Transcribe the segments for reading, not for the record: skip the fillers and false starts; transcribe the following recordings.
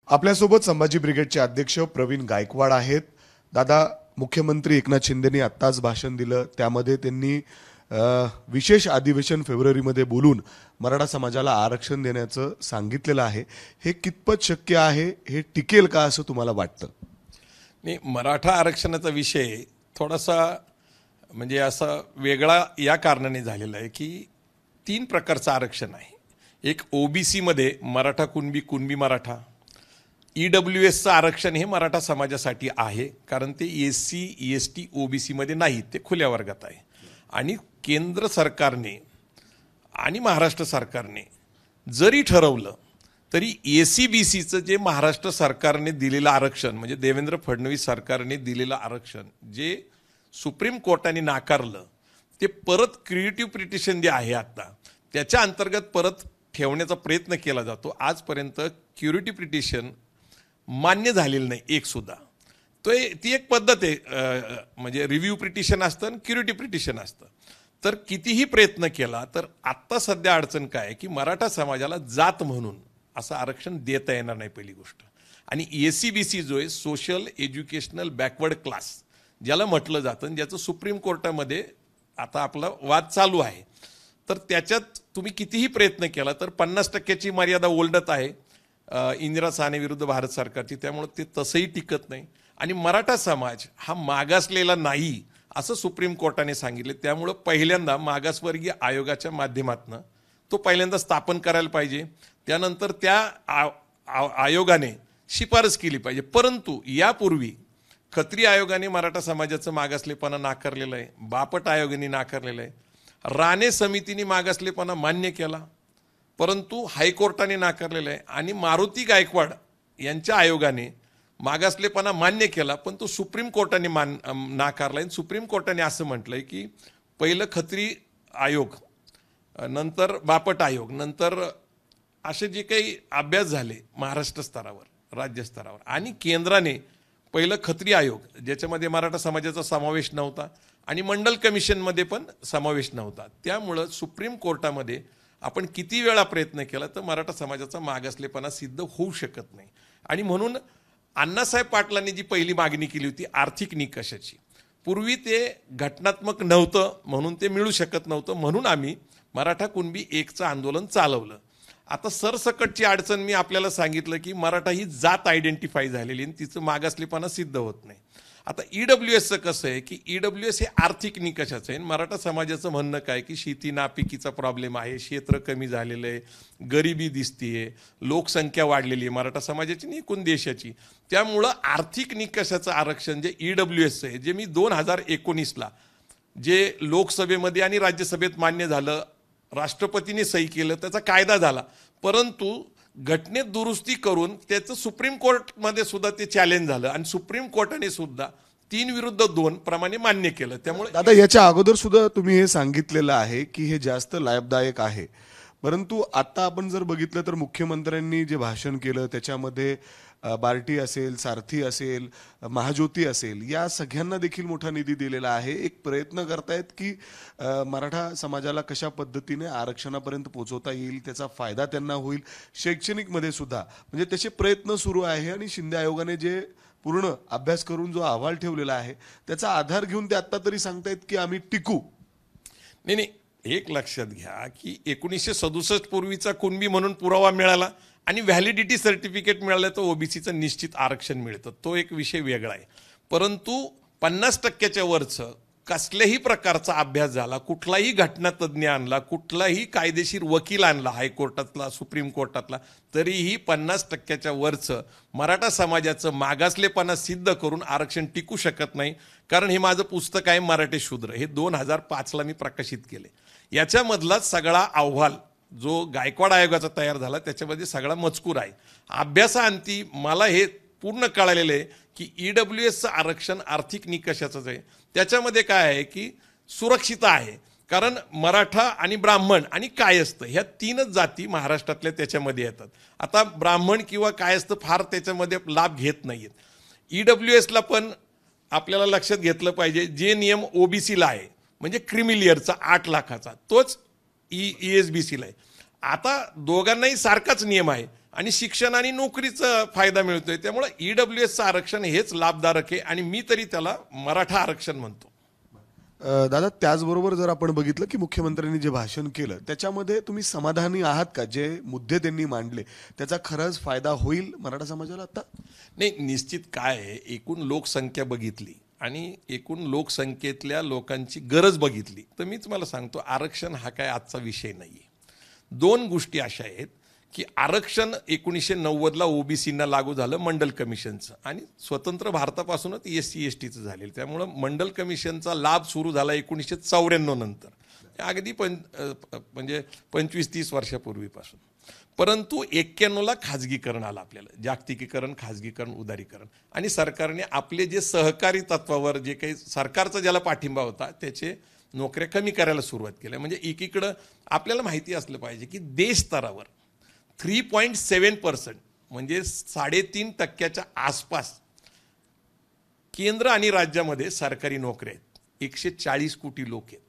आपल्यासोबत संभाजी ब्रिगेडचे अध्यक्ष प्रवीण गायकवाड आहेत. दादा, मुख्यमंत्री एकनाथ शिंदेनी आत्ताच भाषण दिलं, त्यामध्ये त्यांनी विशेष अधिवेशन फेब्रुवारीमध्ये बोलून मराठा समाजाला आरक्षण देण्याचं सांगितलेलं आहे. हे कितपत शक्य आहे, हे टिकेल का असं तुम्हाला वाटतं? नाही, मराठा आरक्षणाचा विषय थोडासा म्हणजे असा वेगळा या कारणाने झालेला आहे की 3 प्रकारचं आरक्षण आहे. एक ओबीसी मध्ये मराठा कुणबी, कुणबी मराठा. ईडब्ल्यूएसचं आरक्षण हे मराठा समाजासाठी आहे, कारण ते एससी एसटी ओबीसी मध्ये नाही, ते खुल्या वर्गात आहे. आणि केंद्र सरकारने आणि महाराष्ट्र सरकारने जरी ठरवलं तरी एसीबीसीचं जे महाराष्ट्र सरकारने दिलेलं आरक्षण, म्हणजे देवेंद्र फडणवीस सरकारने दिलेलं आरक्षण जे सुप्रीम कोर्टाने नाकारलं, ते परत क्रिएटिव्ह पिटिशन जे आहे आता त्याच्या अंतर्गत परत ठेवण्याचा प्रयत्न केला जातो. आजपर्यंत क्युरेटिव्ह पिटिशन मान्य झालेलं नाही एक सुद्धा. ती एक पद्धत आहे, म्हणजे रिव्ह्यू पिटिशन असतं आणि क्युरेटिव्ह पिटिशन असतं. तर कितीही प्रयत्न केला तर आत्ता सध्या अडचण काय आहे की मराठा समाजाला जात म्हणून असं आरक्षण देता येणार नाही, पहिली गोष्ट. आणि एसीबीसी जो आहे, सोशल एज्युकेशनल बॅकवर्ड क्लास ज्याला म्हटलं जातं, ज्याचं सुप्रीम कोर्टामध्ये आता आपला वाद चालू आहे, तर त्याच्यात तुम्ही कितीही प्रयत्न केला तर 50% मर्यादा ओलंडत आहे इंदिरा साहनी विरुद्ध भारत सरकारची. त्यामुळे ते तसंही टिकत नाही. आणि मराठा समाज हा मागासलेला नाही असं सुप्रीम कोर्टाने सांगितले. त्यामुळं पहिल्यांदा मागासवर्गीय आयोगाच्या माध्यमातून तो पहिल्यांदा स्थापन करायला पाहिजे. त्यानंतर त्या आयोगाने शिफारस केली पाहिजे. परंतु यापूर्वी खत्री आयोगाने मराठा समाजाचं मागासलेपणा नाकारलेलं आहे, बापट आयोगाने नाकारलेलं आहे, राणे समितीने मागासलेपणा मान्य केला परंतु हायकोर्टाने नाकारलेलं आहे, आणि मारुती गायकवाड यांच्या आयोगाने मागासलेपणा मान्य केला पण तो सुप्रीम कोर्टाने नाकारला. आणि सुप्रीम कोर्टाने असं म्हटलंय की पहिलं खत्री आयोग, नंतर बापट आयोग, नंतर असे जे काही अभ्यास झाले महाराष्ट्र स्तरावर, राज्य स्तरावर, आणि केंद्राने पहिलं खत्री आयोग ज्याच्यामध्ये मराठा समाजाचा समावेश नव्हता आणि मंडल कमिशनमध्ये पण समावेश नव्हता, त्यामुळं सुप्रीम कोर्टामध्ये आपण किती वेळा प्रयत्न केला तर मराठा समाजाचा मागासलेपणा सिद्ध होऊ शकत नाही. आणि म्हणून अण्णासाहेब पाटलांनी जी पहिली मागणी केली होती आर्थिक निकषाची, पूर्वी ते घटनात्मक नव्हतं म्हणून ते मिळू शकत नव्हतं, म्हणून आम्ही मराठा कुणबी एकचं आंदोलन चालवलं. आता सरसकटची अडचण मी आपल्याला सांगितलं की मराठा ही जात आयडेंटिफाय झालेली आणि तिचं मागासलेपणा सिद्ध होत नाही. आता ईडब्ल्यूएसचं कसं आहे की ईडब्ल्यूएस हे आर्थिक निकषाचं आहे. मराठा समाजाचं म्हणणं काय की शेती नापिकीचा प्रॉब्लेम आहे, क्षेत्र कमी झालेलं आहे, गरिबी दिसतीये, लोकसंख्या वाढलेली आहे मराठा समाजाची आणि एकूण देशाची. त्यामुळं आर्थिक निकषाचं आरक्षण जे ईडब्ल्यूएसचं आहे, जे मी 2019ला जे लोकसभेमध्ये आणि राज्यसभेत मान्य झालं, राष्ट्रपतीने सही केलं, त्याचा कायदा झाला, परंतु घटनेत दुरुस्ती करून त्याचं सुप्रीम कोर्टमध्ये सुद्धा ते चॅलेंज झालं आणि सुप्रीम कोर्टाने सुद्धा 3-2 प्रमाणे मान्य केलं. त्यामुळे दादा, याच्या अगोदर सुद्धा तुम्ही हे सांगितलेलं आहे की हे जास्त लाभदायक आहे, परंतु आता आपण जर बघितलं तर मुख्यमंत्र्यांनी जे भाषण केलं त्याच्यामध्ये बार्टी असेल, सारथी असेल, महाज्योती असेल, या सगळ्यांना देखील मोठा निधी दिलेला आहे. एक प्रयत्न करतायत की मराठा समाजाला कशा पद्धतीने आरक्षणापर्यंत पोहोचवता येईल, त्याचा फायदा त्यांना होईल. शैक्षणिकमध्ये सुद्धा म्हणजे त्याचे प्रयत्न सुरू आहे. आणि शिंदे आयोगाने जे पूर्ण अभ्यास करून जो अहवाल ठेवलेला आहे त्याचा आधार घेऊन ते आता तरी सांगतायत की आम्ही टिकू. नाही, एक लक्षात घ्या की 1967 पूर्वीचा कुणबी म्हणून पुरावा मिळाला आणि व्हॅलिडिटी सर्टिफिकेट मिळालं तर ओबीसीचं निश्चित आरक्षण मिळतं, तो एक विषय वेगळा आहे. परंतु 50%च्या वरचं कसल्याही प्रकारचा अभ्यास झाला, कुठलाही घटनातज्ञ आणला, कुठलाही कायदेशीर वकील आणला हायकोर्टातला, सुप्रीम कोर्टातला, तरीही 50%च्या वरचं मराठा समाजाचं मागासलेपणा सिद्ध करून आरक्षण टिकू शकत नाही. कारण हे माझं पुस्तक आहे मराठे शूद्र, हे 2005ला मी प्रकाशित केले. याच्यामधला सगळा अहवाल जो गायकवाड आयोगाचा तयार झाला त्याच्यामध्ये सगळा मजकूर आहे. अभ्यासाअंती मला हे पूर्ण कळालेलं आहे की ईडब्ल्यूएसचं आरक्षण आर्थिक निकषाचंच आहे. त्याच्यामध्ये काय आहे की सुरक्षितता आहे, कारण मराठा आणि ब्राह्मण आणि कायस्थ ह्या 3च जाती महाराष्ट्रातल्या त्याच्यामध्ये येतात. आता ब्राह्मण किंवा कायस्थ फार त्याच्यामध्ये लाभ घेत नाहीत. ईडब्ल्यूएसला पण आपल्याला लक्षात घेतलं पाहिजे, जे नियम ओबीसीला आहे म्हणजे क्रिमिलियरचा 8 लाखाचा, तोच ईएसबीसीला आहे. आता दोघांनाही सारखाच नियम आहे, आणि शिक्षण आणि नोकरीचा फायदा मिळतोय. त्यामुळे EWSचं आरक्षण हेच लाभदायक आहे आणि मी तरी त्याला मराठा आरक्षण म्हणतो. दादा, त्याचबरोबर जर आपण बघितलं की मुख्यमंत्र्यांनी जे भाषण केलं त्याच्यामध्ये तुम्ही समाधानी आहात का? जे मुद्दे त्यांनी मांडले त्याचा खरंच फायदा होईल मराठा समाजाला आता? नाही, निश्चित काय आहे, एकूण लोकसंख्या बघितली आणि एकूण लोकसंख्येतल्या लोकांची गरज बघितली तर मीच मला सांगतो आरक्षण हा काय आजचा विषय नाही आहे. दोन गोष्टी अशा आहेत की आरक्षण 1990ला ओबीसींना लागू झालं मंडल कमिशनचं आणि स्वतंत्र भारतापासूनच SC STचं झालेलं. त्यामुळं मंडल कमिशनचा लाभ सुरू झाला 1994 नंतर, अगदी म्हणजे 25-30 वर्षापूर्वीपासून. परंतु 91ला खाजगीकरण आलं आपल्याला, जागतिकीकरण, खाजगीकरण, उदारीकरण, आणि सरकारने आपले जे सहकारी तत्वावर जे काही सरकारचा ज्याला पाठिंबा होता त्याचे नोकऱ्या कमी करायला सुरुवात केली. म्हणजे एकीकडं आपल्याला माहिती असलं पाहिजे की देश स्तरावर 3.7% म्हणजे 3.5% आसपास केंद्र आणि राज्यामध्ये सरकारी नोकऱ्या आहेत. 140 कोटी लोक आहेत.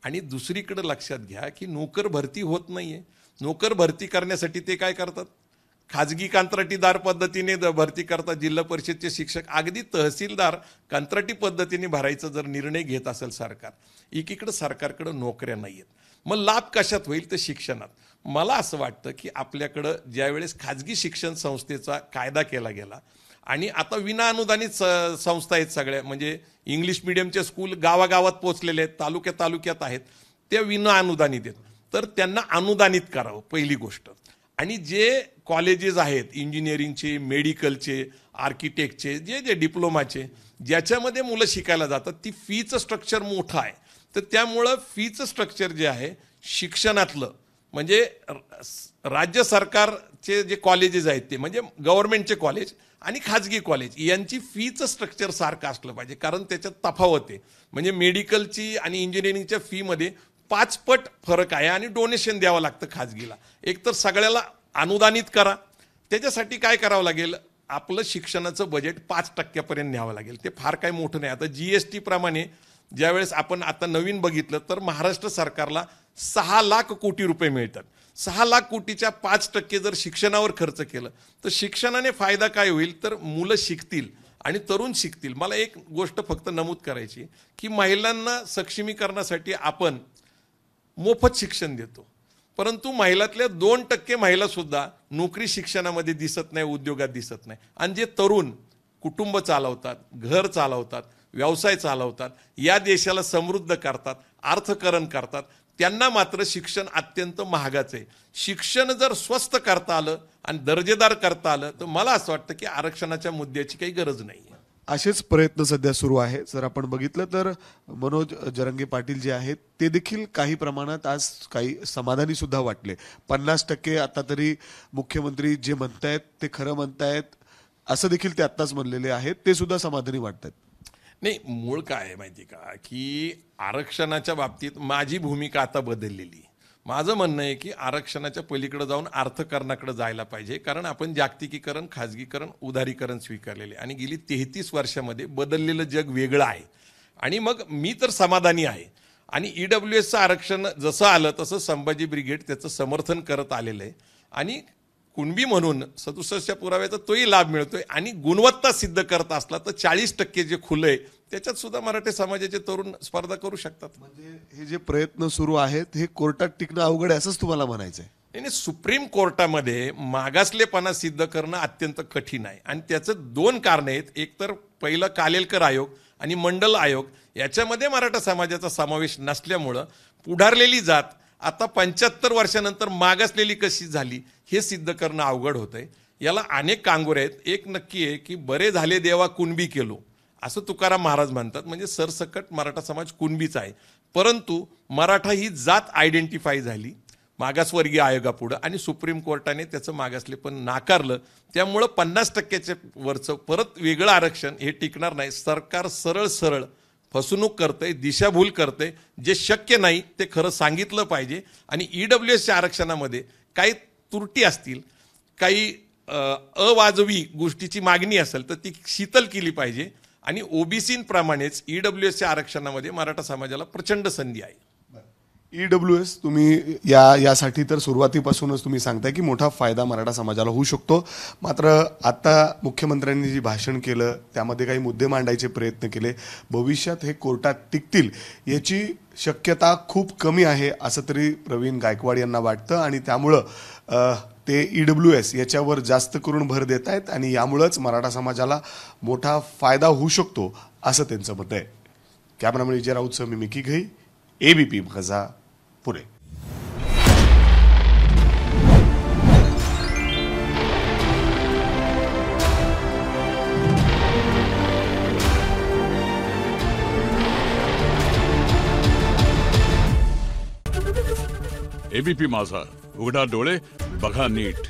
आणि दुसरीकडे लक्षात घ्या की नोकर भरती होत नाहीये. नोकर भरती करण्यासाठी ते काय करतात, खाजगी कंत्राटीदार पद्धतीने भरती करतात. जिल्हा परिषदचे शिक्षक, अगदी तहसीलदार कंत्राटी पद्धतीने भरायचा जर निर्णय घेत असेल सरकार, एकीकडे सरकारकडे नोकऱ्या नाही आहेत. मग लाभ कशात होईल तर शिक्षणात. मला असं वाटतं की आपल्याकडं ज्यावेळेस खाजगी शिक्षण संस्थेचा कायदा केला गेला आणि आता विना अनुदानित संस्था आहेत सगळ्या, म्हणजे इंग्लिश मिडियमचे स्कूल गावागावात पोचलेले आहेत, तालुक्यात आहेत, त्या विना अनुदानित आहेत, तर त्यांना अनुदानित करावं पहिली गोष्ट. आणि जे कॉलेजेस आहेत इंजिनिअरिंगचे, मेडिकलचे, आर्किटेक्टचे, जे डिप्लोमाचे, ज्याच्यामध्ये मुलं शिकायला जातात, ती फीचं स्ट्रक्चर मोठं आहे. तर त्यामुळं फीचं स्ट्रक्चर जे आहे शिक्षणातलं, म्हणजे राज्य सरकारचे जे कॉलेजेस आहेत ते म्हणजे गव्हर्नमेंटचे कॉलेज आणि खाजगी कॉलेज यांची फीचं स्ट्रक्चर सारखं असलं पाहिजे. कारण त्याच्यात तफावत आहे. म्हणजे मेडिकलची आणि इंजिनिअरिंगच्या फीमध्ये 5 पट फरक आहे आणि डोनेशन द्यावं लागतं खाजगीला. एकतर सगळ्याला अनुदानित करा, त्याच्यासाठी काय करावं लागेल, आपलं शिक्षणाचं बजेट 5% न्यावं लागेल. ते फार काही मोठं नाही. आता GST प्रमाणे ज्यावेळेस आपण आता नवीन बघितलं तर महाराष्ट्र सरकारला 6 लाख कोटी रुपये मिळतात. 6 लाख कोटीच्या 5% जर शिक्षणावर खर्च केलं तर शिक्षणाने फायदा काय होईल तर मुलं शिकतील आणि तरुण शिकतील. मला एक गोष्ट फक्त नमूद करायची की महिलांना सक्षमीकरणासाठी आपण मोफत शिक्षण देतो, परंतु महिलातल्या 2% महिला सुद्धा नोकरी शिक्षणामध्ये दिसत नाही, उद्योगात दिसत नाही. आणि जे तरुण कुटुंब चालवतात, घर चालवतात, व्यवसाय चालवतात, या देशाला समृद्ध करतात, अर्थकरण करतात, त्यांना मात्र शिक्षण अत्यंत महागाचं आहे. शिक्षण जर स्वस्त करता आलं आणि दर्जेदार करता आलं तर मला असं वाटतं की आरक्षणाच्या मुद्द्याची काही गरज नाही. असेच प्रयत्न सध्या सुरू आहे. जर आपण बघितलं तर मनोज जरंगे पाटील जे आहेत ते देखील काही प्रमाणात आज काही समाधानी सुद्धा वाटले. 50% आता तरी मुख्यमंत्री जे म्हणतायत ते खरं म्हणतायत असं देखील ते आत्ताच म्हणलेले आहेत, ते सुद्धा समाधानी वाटतात. नाही, मूळ काय आहे माहिती का की आरक्षणाच्या बाबतीत माझी भूमिका आता बदललेली. माझं म्हणणं आहे की आरक्षणाच्या पलीकडे जाऊन अर्थकारणाकडे जायला पाहिजे. कारण आपण जागतिकीकरण, खाजगीकरण, उदारीकरण स्वीकारलेले आणि गेली 33 वर्षामध्ये बदललेलं जग वेगळं आहे. आणि मग मी तर समाधानी आहे. आणि EWSचं आरक्षण जसं आलं तसं संभाजी ब्रिगेड त्याचं समर्थन करत आलेलं आहे. आणि कुणबी म्हणून 67च्या पुराव्याचा तोही लाभ मिळतोय. आणि गुणवत्ता सिद्ध करत असला तर 40% जे खुलं आहे त्याच्यात सुद्धा मराठी समाजाचे तरुण स्पर्धा करू शकतात. म्हणजे हे जे प्रयत्न सुरू आहेत हे कोर्टात टिकणं अवघड आहे असंच तुम्हाला म्हणायचंय? नाही, सुप्रीम कोर्टामध्ये मागासलेपणा सिद्ध करणं अत्यंत कठीण आहे. आणि त्याचं 2 कारणं आहेत. एक तर पहिलं कालेलकर आयोग आणि मंडल आयोग याच्यामध्ये मराठा समाजाचा समावेश नसल्यामुळं पुढारलेली जात आता 75 वर्षानंतर मागासलेली कशी झाली हे सिद्ध करणं अवघड होतंय. याला अनेक कांगोरे आहेत. एक नक्की आहे की बरे झाले देवा कुणबी केलो असं तुकाराम महाराज म्हणतात. म्हणजे सरसकट मराठा समाज कुणबीच आहे. परंतु मराठा ही जात आयडेंटिफाय झाली मागासवर्गीय आयोगापुढं आणि सुप्रीम कोर्टाने त्याचं मागासलेपण नाकारलं. त्यामुळं 50%च्या वरचं परत वेगळं आरक्षण हे टिकणार नाही. सरकार सरळ फसवणूक करतंय, दिशाभूल करतंय. जे शक्य नाही ते खरं सांगितलं पाहिजे. आणि EWSच्या आरक्षणामध्ये काही त्रुटी असतील, काही अवाजवी गोष्टीची मागणी असेल तर ती शिथिल केली पाहिजे. आणि OBCप्रमाणेच EWSच्या आरक्षणामध्ये मराठा समाजाला प्रचंड संधी आहे. EWS तुम्ही यासाठी तर सुरुवातीपासूनच तुम्ही सांगताय की मोठा फायदा मराठा समाजाला होऊ शकतो. मात्र आता मुख्यमंत्र्यांनी जे भाषण केलं त्यामध्ये काही मुद्दे मांडायचे प्रयत्न केले. भविष्यात हे कोर्टात टिकतील याची शक्यता खूप कमी आहे असं तरी प्रवीण गायकवाड यांना वाटतं आणि त्यामुळं ते EWS याच्यावर जास्त करून भर देत आहेत आणि यामुळंच मराठा समाजाला मोठा फायदा होऊ शकतो असं त्यांचं मत आहे. कॅमेरामॅन विजय राऊतसह मी मिकी घई, ABP माझा, पुणे. ABP माझा, उघडा डोळे बघा नीट.